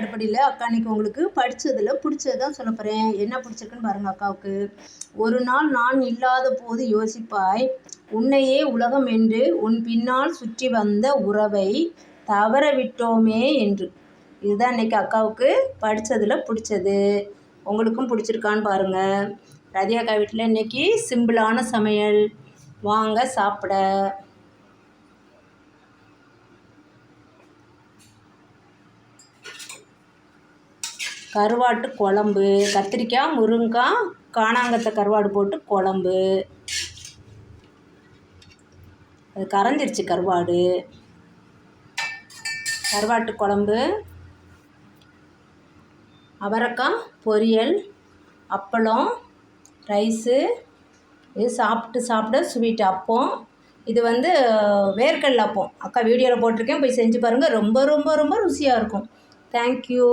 அடிப்படையில் அக்கா இன்னைக்கு உங்களுக்கு படித்ததில் பிடிச்சது தான் சொல்ல போகிறேன். என்ன பிடிச்சிருக்குன்னு பாருங்கள் அக்காவுக்கு. ஒரு நாள் நான் இல்லாத போது யோசிப்பாய், உன்னையே உலகம் என்று உன் பின்னால் சுற்றி வந்த உறவை தவற விட்டோமே என்று. இதுதான் இன்னைக்கு அக்காவுக்கு படித்ததில் பிடிச்சது. உங்களுக்கும் பிடிச்சிருக்கான்னு பாருங்கள். ரதி அக்கா வீட்டில் இன்றைக்கி சிம்பிளான சமையல். வாங்க சாப்பிட. கருவாட்டு குழம்பு, கத்திரிக்காய், முருங்கைக்காய், காணாங்கத்தை கருவாடு போட்டு குழம்பு. அது கரைஞ்சிருச்சு கருவாடு. கருவாட்டு குழம்பு, அவரைக்காய் பொரியல், அப்பளம், ரைஸு. இது சாப்பிட ஸ்வீட் அப்பம். இது வேர்க்கடலை அப்பம். அக்கா வீடியோவில் போட்டிருக்கேன், போய் செஞ்சு பாருங்கள். ரொம்ப ரொம்ப ரொம்ப ருசியாக இருக்கும். தேங்க்யூ.